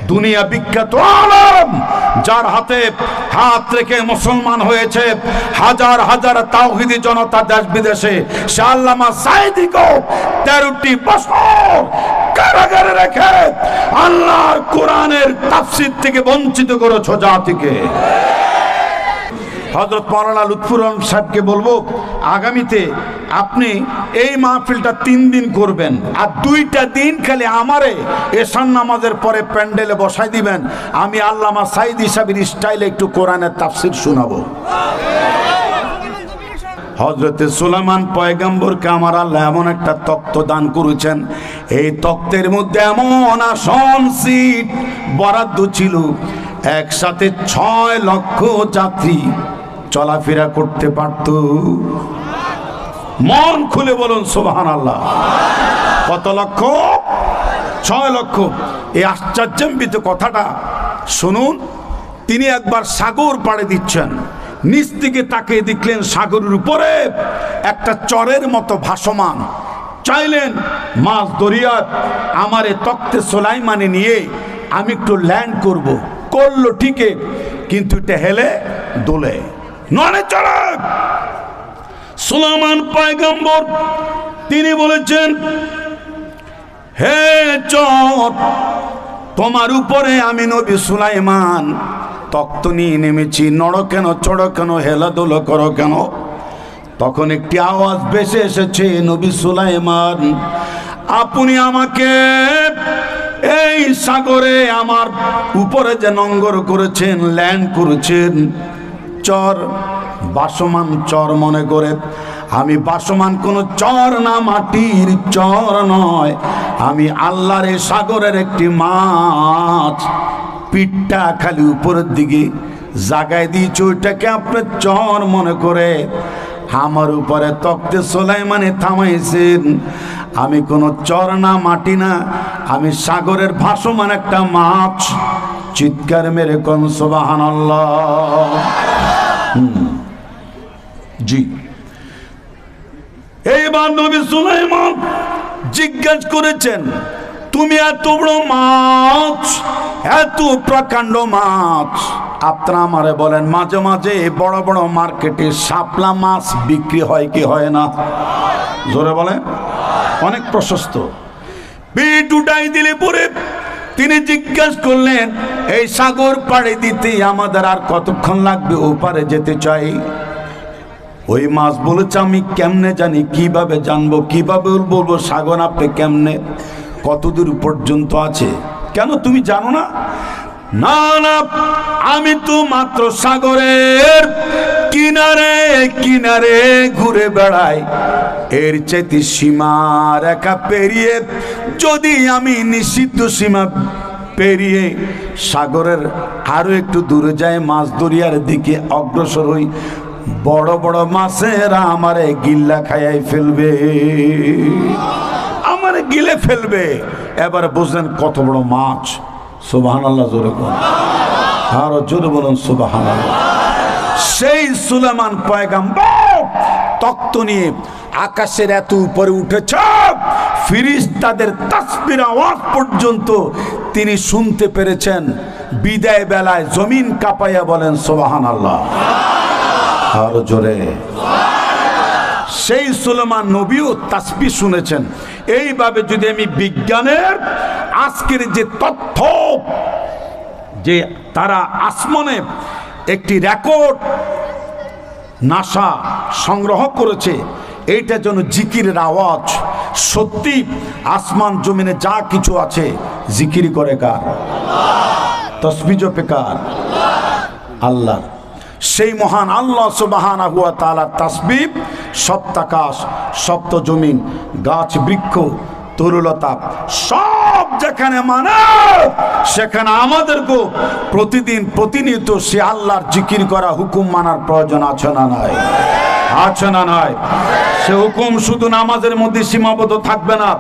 দুনিয়া বিখ্যাত আলেম, যার হাতে হাত রেখে মুসলমান হয়েছে হাজার হাজার তাওহীদি জনতা দেশ বিদেশে, সে আল্লামা সাঈদীকে 13টি বছর কারাগারে রেখে আল্লাহর কোরআনের তাফসীর থেকে বঞ্চিত করেছো জাতিকে। হযরত মাওলানা লুৎফুর রহমান সাহেবকে বলবো, আগামীতে আপনি এই মাহফিলটা 3 দিন করবেন, আর 2টা দিন খালি আমারে এশার নামাজের পরে প্যান্ডেলে বসাই দিবেন, আমি আল্লামা সাঈদী সাহেবের স্টাইলে একটু কোরআনের তাফসীর শোনাবো। হযরতে সুলাইমান পয়গম্বরকে আমার আল্লাহ এমন একটা তক্ত দান করেছেন, এই তক্তের মধ্যে এমন আসন সিট বরাদ্দ ছিল, একসাথে 6 লক্ষ যাত্রী চলাফেরা করতে পারত। মন খুলে বলুন সুবহানাল্লাহ। কত লক্ষ? 6 লক্ষ। এই আশ্চর্যান্বিত কথাটা শুনুন। তিনি একবার সাগর পাড়ে দিচ্ছেন, নিচ থেকে তাকিয়ে দেখলেন সাগরের উপরে একটা চরের মতো ভাসমান। চাইলেন মাছ দরিয়ার আমার এ তক্তে সুলাইমানে নিয়ে আমি একটু ল্যান্ড করব। করলো ঠিকই, কিন্তু এটা হেলে দোলে নড়ে চড়ে। সুলাইমান পয়গম্বর তিনি বলেছেন, হে চর, তোমার উপরে আমি নবী সুলাইমান তক্ত নিয়ে নেমেছি, নড়ো কেন, চড়ো কেন, হেলাদোলা করো কেন? তখন একটি আওয়াজ ভেসে এসেছে, নবী সুলাইমান, আপনি আমাকে এই সাগরে আমার উপরে যে নঙ্গর করেছেন, ল্যান্ড করেছেন, চর বাসমান চর মনে করে। আমি বাসমান কোন চর না, মাটির চর নয়, আমি আল্লাহর এই সাগরের একটি মাছ। পিঠটা খালি উপরের দিকে জাগায় দিয়েছে, ওইটাকে আপনার চর মনে করে আমার উপরে তক্তে সুলাইমানে থামাইছেন। আমি কোনো চর না, মাটি না, আমি সাগরের ভাসমান একটা মাছ। চিৎকার মেরে কোন সুবহানাল্লাহ। জি, এইবার নবী সুলাইমান জিজ্ঞাসা করেছেন, তুমি এত বড় মাছ, এত প্রকাণ্ড মাছ, আপনারা আমারে বলেন মাঝে মাঝে বড় বড় মার্কেটে শাপলা মাছ বিক্রি হয় কি হয় না? জোরে বলেন। অনেক প্রশস্ত। পিঠ উঠাই দিলে পরে তিনি জিজ্ঞাসা করলেন, এই সাগর পাড়ে দিতে আমাদের আর কতক্ষণ লাগবে? ওপারে যেতে চাই। ওই মাছ বলেছে, আমি কেমনে জানি, কিভাবে জানবো, কিভাবে বলবো সাগর আপনি কেমনে, কতদূর পর্যন্ত আছে? কেন তুমি জানো না? না না, আমি তো মাত্র সাগরের কিনারে কিনারে ঘুরে বেড়াই, এর চাইতে সীমা রেখা পেরিয়ে যদি আমি নিষিদ্ধ সীমা পেরিয়ে সাগরের আরো একটু দূরে যাই, মাছ দরিয়ার দিকে অগ্রসর হই, বড় বড় মাছেরা আমারে গিল্লা খাইয়াই ফেলবে, আমারে গিলে ফেলবে। এবার বুঝলেন কত বড় মাছ। সুবহানাল্লাহ জোরে বলুন, আরো জোরে বলুন সুবহানাল্লাহ। সেই সুলাইমান পয়গম্বর তক্ত নিয়ে আকাশের এত উপরে উঠেছে, ফেরেশতাদের তাসবির আওয়াজ পর্যন্ত তিনি শুনতে পেরেছেন। বিদায় বেলায় জমিন কাঁপাইয়া বলেন সুবহানাল্লাহ, আরো জোরে। সেই সুলাইমান নবীও তাসবিহ শুনেছেন। এইভাবে যদি আমি বিজ্ঞানের আজকের যে তথ্য, যে তারা আসমানে একটি রেকর্ড নাসা সংগ্রহ করেছে, এইটা যেন জিকিরের আওয়াজ। সত্যি আসমান জমিনে যা কিছু আছে জিকির করে কার? তাসবিহ জপে কার? আল্লাহ। সেই মহান আল্লাহ সুবহানাহু ওয়া তাআলার তাসবিহ সপ্তাকাশ, সপ্ত জমিন, গাছ বৃক্ষ, তরুলতা সব যেখানে মানে, সেখানে আমাদেরকে প্রতিদিন প্রতিনিয়ত সে আল্লাহর জিকির করা, হুকুম মানার প্রয়োজন আছে না নাই? আছে না নাই? সে হুকুম শুধু নামাজের মধ্যে সীমাবদ্ধ থাকবে না।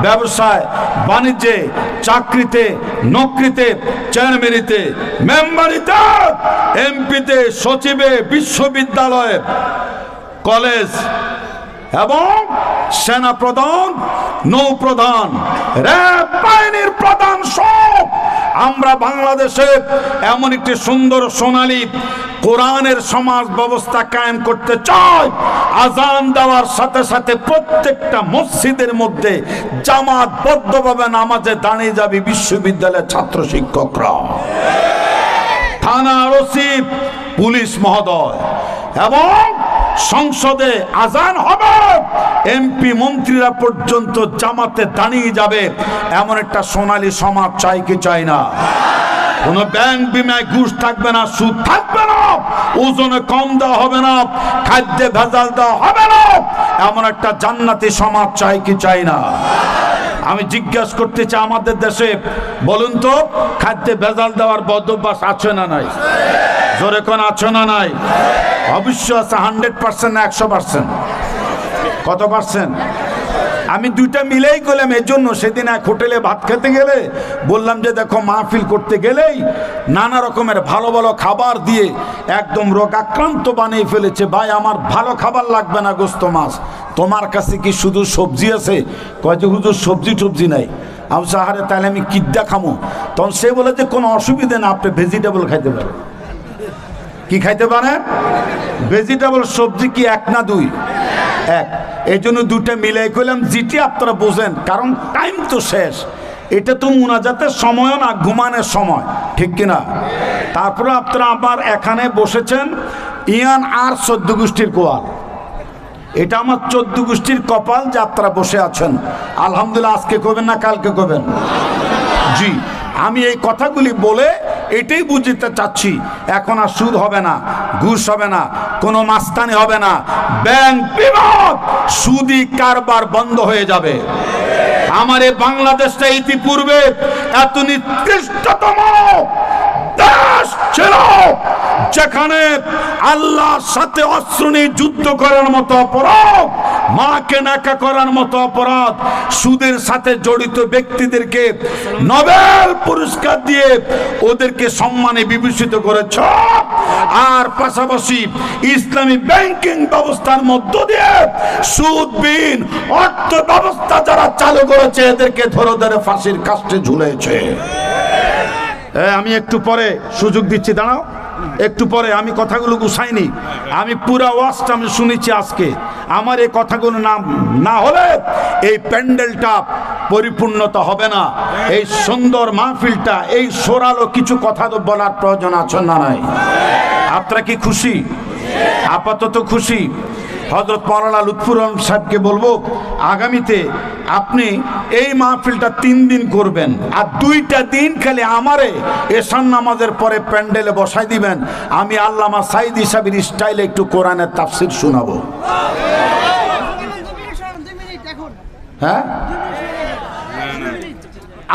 ব্যবসায়, বাণিজ্যে, চাকরিতে, নকরিতে, চেয়ারম্যানিতে, মেম্বারিতে, এমপিতে, সচিবে, বিশ্ববিদ্যালয়ে, কলেজ এবং সেনা প্রধান, নৌ প্রধান, র্যাব বাহিনীর প্রধান সব আমরা বাংলাদেশে এমন একটি সুন্দর সোনালী কোরআনের সমাজ ব্যবস্থা কায়েম করতে চাই। আজান দেওয়ার সাথে সাথে প্রত্যেকটা মসজিদের মধ্যে জামাতবদ্ধভাবে নামাজে দাঁড়িয়ে যাবে বিশ্ববিদ্যালয়ের ছাত্র শিক্ষকরা, থানা ওসি, পুলিশ মহোদয়, এবং সংসদে আজান হবে, এমপি মন্ত্রীরা পর্যন্ত জামাতে দাঁড়িয়ে যাবে। এমন একটা সোনালী সমাজ চাই কি চাই না? কোন ব্যাংক বিমায় ঘুষ থাকবে না, সুদ থাকবে না, ওজনে কম দেওয়া হবে না, খাদ্যে ভেজাল দেওয়া হবে না। এমন একটা জান্নাতি সমাজ চাই কি চাই না? আমি জিজ্ঞেস করতে চাই, আমাদের দেশে বলুন তো, খাদ্যে ভেজাল দেওয়ার বদভ্যাস আছে না নাই? জোরে কোন আছে না নাই? অবশ্যই আছে। 100% না 100%? কত পার্সেন্ট? আমি দুইটা মিলেই করলাম। এর জন্য সেদিন এক হোটেলে ভাত খেতে গেলে বললাম যে দেখো, মাহফিল করতে গেলেই নানা রকমের ভালো ভালো খাবার দিয়ে একদম রোগাক্রান্ত বানিয়ে ফেলেছে। ভাই, আমার ভালো খাবার লাগবে না, গোস্ত মাছ, তোমার কাছে কি শুধু সবজি আছে? কয় যে হুজুর সবজি নাই। আমি সাহারে তাহলে আমি কিডা খামো? তখন সে বলে যে কোনো অসুবিধা না, আপনি ভেজিটেবল খাইতে পারেন। কি খাইতে পারেন? ভেজিটেবল। সবজি কি এক না দুই? এক। এই জন্য দুটা মিলাই করলাম, যেটি আপনারা বোঝেন, কারণ টাইম তো শেষ। এটা তো মুনাজাতের সময়ও না, ঘুমানোর সময়, ঠিক কিনা? তারপরে আপনারা আবার এখানে বসেছেন, ইয়ান আর 14 গোষ্ঠীর কোয়াল। এটা আমার 14 গোষ্ঠীর কপাল যে আপনারা বসে আছেন। আলহামদুলিল্লাহ। আজকে করবেন না কালকে করবেন? জি। আমি এই কথাগুলি বলে এটাই বুঝতে চাচ্ছি, এখন আর সুদ হবে না, ঘুষ হবে না, কোনো মাস্তানি হবে না, ব্যাংক বিভাগ, সুদি কারবার বন্ধ হয়ে যাবে। আমার এই বাংলাদেশটা ইতিপূর্বে এত নিকৃষ্টতম দেশ ছিল, যেখানে আল্লাহর সাথে অস্ত্র নিয়ে যুদ্ধ করার মতো অপরাধ, মাকে নাকা করার মতো অপরাধ, সুদের সাথে জড়িত ব্যক্তিদেরকে নোবেল পুরস্কার দিয়ে ওদেরকে সম্মানে বিভূষিত করেছ। আর পাশাপাশি ইসলামী ব্যাংকিং ব্যবস্থার মধ্য দিয়ে সুদবিহীন অর্থ ব্যবস্থা যারা চালু করেছে, এদেরকে ধরে ধরে ফাঁসির কাস্টে ঝুলেছে। আমি একটু পরে সুযোগ দিচ্ছি, দাঁড়াও একটু পরে। আমি কথাগুলো গুছাইনি, আমি পুরা ওয়াজটা আমি শুনেছি আজকে। আমার এই কথাগুলো না হলে এই প্যান্ডেলটা পরিপূর্ণতা হবে না। এই সুন্দর মাহফিলটা, এই সরালো কিছু কথা তো বলার প্রয়োজন আছে না নাই? আপনারা কি খুশি? আপাতত খুশি। হযরত মাওলানা লুৎফুর রহমান সাহেবকে বলবো, আগামীতে আপনি এই মাহফিলটা 3 দিন করবেন, আর 2টা দিন খালি আমারে এশার নামাজের পরে প্যান্ডেলে বসাই দিবেন। আমি আল্লামা সাইদি সাহেবের স্টাইলে একটু কোরআনের তাফসীর শোনাবো। হ্যাঁ,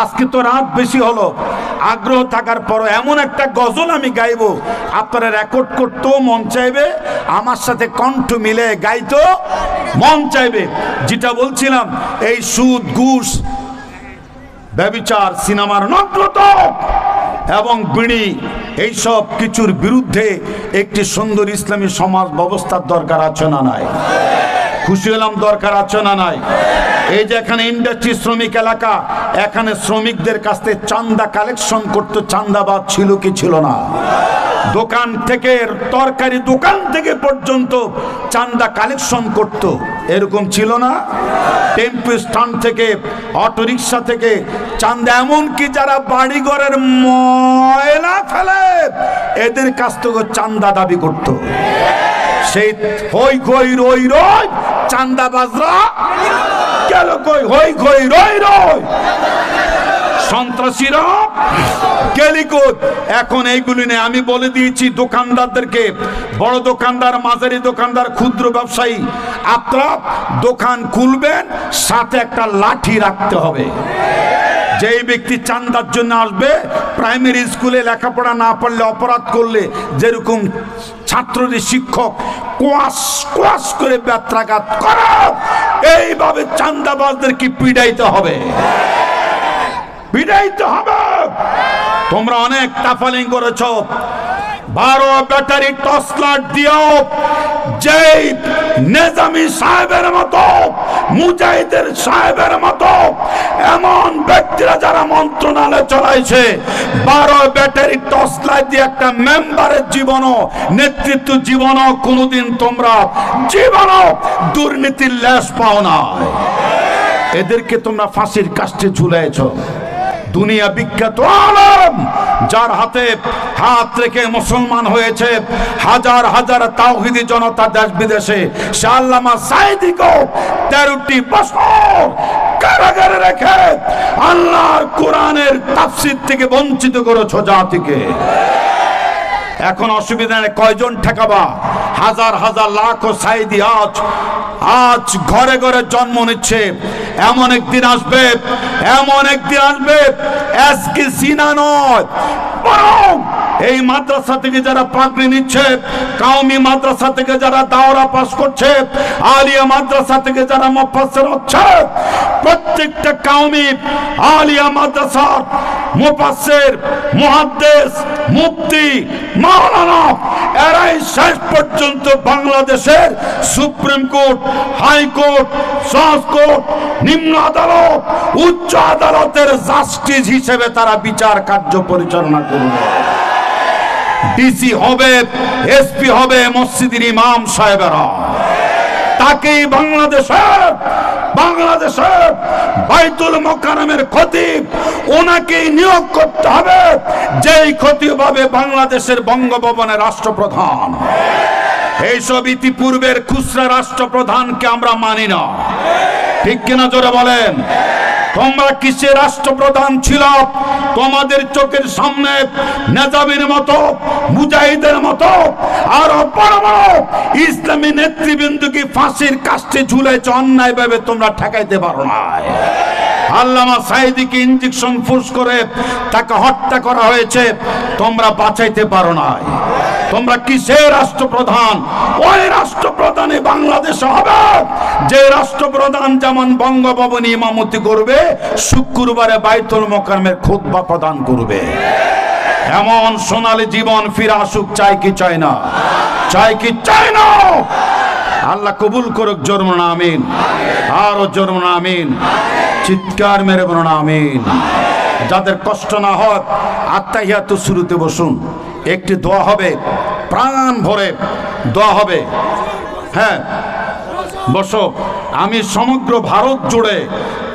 আজকে তো রাত বেশি হলো, আগ্রহ থাকার পর এমন একটা গজল আমি গাইবো, আপনারা রেকর্ড করতেও মন চাইবে, আমার সাথে কণ্ঠ মিলে গাইতেও মন চাইবে। যেটা বলছিলাম, এই সুদ, ঘুষ, ব্যভিচার, সিনেমার নগ্নতা এবং বিড়ি, এইসব কিছুর বিরুদ্ধে একটি সুন্দর ইসলামী সমাজ ব্যবস্থার দরকার আছে না নাই? খুশি হলাম, দরকার আছে না নাই? এই যে এখানে ইন্ডাস্ট্রি শ্রমিক এলাকা, এখানে শ্রমিকদের কাছ থেকে চাঁদা কালেকশন করতে, চাঁদাবাদ ছিল কি ছিল না? দোকান থেকে, তরকারি দোকান থেকে পর্যন্ত চাঁদা কালেকশন করত, এরকম ছিল না? টেম্পো স্ট্যান্ড থেকে, অটো রিক্সা থেকে চাঁদা, এমনকি যারা বাড়িঘরের ময়লা ফেলে এদের কাছ থেকে চাঁদা দাবি করত। সেই হই খই রই রই চাঁদাবাজরা গেল কই? হই খই রই রই সন্ত্রাসীরা গেলিকোট। এখন এইগুলি নেই। আমি বলে দিয়েছি দোকানদারদেরকে, বড় দোকানদার, মাঝারি দোকানদার, ক্ষুদ্র ব্যবসায়ী, আপনারা দোকান খুলবেন, সাথে একটা লাঠি রাখতে হবে। যেই ব্যক্তি চাঁদার জন্য আসবে, প্রাইমারি স্কুলে লেখাপড়া না পড়লে, অপরাধ করলে যেরকম ছাত্রদের শিক্ষক কোয়াশ কোয়াশ করে ব্যত্রাঘাত করে, এইভাবে চাঁদাবাজদেরকে পিড়াইতে হবে, পিড়াইতে হবে। তোমরা অনেক তাফালিং করেছ, 12 ব্যাটারি টর্চ লাইট দিয়েও যেই নেজামি সাহেবের মতো, মুজাহিদের সাহেবের মতো এমন ব্যক্তিরা যারা মন্ত্রণালয় চালাইছে, 12 ব্যাটারি টর্চ লাইট দিয়ে একটা মেম্বারের জীবনও, নেতৃত্ব জীবনও কোনোদিন তোমরা জীবনও দুর্নীতির লেশ পাও না। এদেরকে তোমরা ফাঁসির কাস্টে ঝুলাইছ। দুনিয়া বিখ্যাত আলেম যার হাতে হাত রেখে মুসলমান হয়েছে হাজার হাজার তাওহীদি জনতা দেশ বিদেশে, সে আল্লামা সাঈদীকেও 13টি বছর কারাগারে রেখে আল্লাহর কোরআনের তাফসীর থেকে বঞ্চিত করেছো জাতিকে। এখন অসুবিধা নেই, কয়জন ঠেকাবা? হাজার হাজার লাখ সাঈদী আজ ঘরে ঘরে জন্ম নিচ্ছে। এমন একদিন আসবে, এমন একদিন আসবে, আজকে সিনা নয় বরং এই মাদ্রাসা থেকে যারা পাগড়ি নিচ্ছে, কাউমি মাদ্রাসা থেকে যারা দাওরা পাস করছে, আলিয়া মাদ্রাসা থেকে যারা মুফাসসির হচ্ছে, প্রত্যেকটা কাউমি আলিয়া মাদ্রাসার মুফাসসির, মুহাদ্দিস, মুফতি, মাওলানা এরাই শেষ পর্যন্ত বাংলাদেশের সুপ্রিম কোর্ট, হাইকোর্ট, জজ কোর্ট, নিম্ন আদালত, উচ্চ আদালতের জাস্টিস হিসেবে তারা বিচার কার্য পরিচালনা করবে। ডিসি হবে, এসপি হবে মসজিদের ইমাম সাহেবেরা। তাকেই বাংলাদেশের বাইতুল মোকাররমের খতিব, ওনাকেই নিয়োগ করতে হবে, যেই খতিব হবে বাংলাদেশের বঙ্গভবনের রাষ্ট্রপ্রধান। এইসব ইতিপূর্বের খুচরা রাষ্ট্রপ্রধানকে আমরা মানি না, ঠিক কিনা জোরে বলেন? তোমরা কিসের রাষ্ট্রপ্রধান ছিল? তোমাদের চোখের সামনে নেজামির মতো, মুজাহিদের মতো আরো বড় বড় ইসলামী নেতৃবৃন্দকে ফাঁসির কাস্টে ঝুলাইছে, অন্যায় ভাবে তোমরা ঠেকাইতে পারো না। আল্লামা সাঈদীকে ইনজেকশন ফোর্স করে তাকে হত্যা করা হয়েছে, তোমরা বাঁচাইতে পারো না। তোমরা কিসের রাষ্ট্রপ্রধান? ওই রাষ্ট্রপ্রধানে বাংলাদেশে হবে যে রাষ্ট্রপ্রধান যেমন বঙ্গভবনে ইমামতি করবে, শুক্রবারে বাইতুল মোকাররমের খুতবা প্রদান করবে। এমন সোনালী জীবন ফিরে আসুক, চাই কি চাই না? চাই কি চাই না? আল্লাহ কবুল করুক। জোরে বলুন আমিন। আরো জোরে বলুন আমিন। চিৎকার মেরে বলুন আমিন। যাদের কষ্ট না হয় আত্তাহিয়াতু শুরুতে বসুন, একটি দোয়া হবে, প্রাণ ভরে দোয়া হবে। হ্যাঁ, বসো। আমি সমগ্র ভারত জুড়ে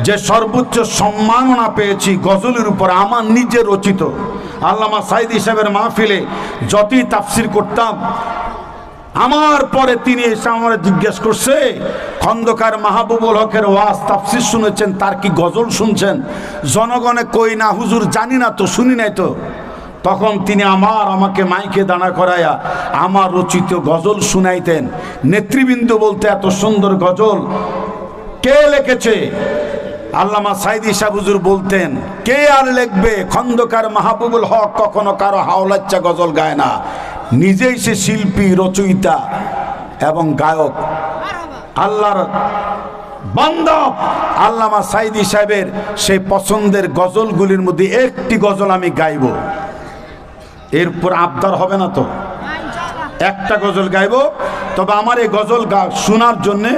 যে সর্বোচ্চ সম্মাননা পেয়েছি গজলের উপর, আমার নিজে রচিত। আল্লামা সাঈদী সাহেবের মাহফিলে যতই তাফসির করতাম, আমার পরে তিনি এসে আমার জিজ্ঞেস করছে, খন্দকার মাহবুবুল হকের ওয়াজ তাফসির শুনেছেন, তার কি গজল শুনছেন? জনগণে কই না হুজুর, জানি না তো, শুনি নাই তো। তখন তিনি আমাকে মাইকে দাঁড়া করাইয়া আমার রচিত গজল শুনাইতেন। নেতৃবৃন্দ বলতে, এত সুন্দর গজল কে লিখেছে? আল্লামা সাঈদী সাহেব হুজুর বলতেন, কে আর লিখবে? খন্দকার মাহবুবুল হক কখনো কারো হাওলাচ্চা গজল গায় না, নিজেই সে শিল্পী, রচয়িতা এবং গায়ক। আল্লাহর বান্দা আল্লামা সাঈদী সাহেবের সেই পছন্দের গজলগুলির মধ্যে একটি গজল আমি গাইব। এরপর আবদার হবে না তো, একটা গজল গাইব। তবে আমার এই গজল শোনার জন্যে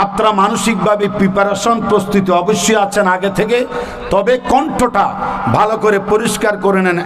আপনারা মানসিকভাবে প্রিপারেশন, প্রস্তুতি অবশ্যই আছেন আগে থেকে, তবে কণ্ঠটা ভালো করে পরিষ্কার করে নেন।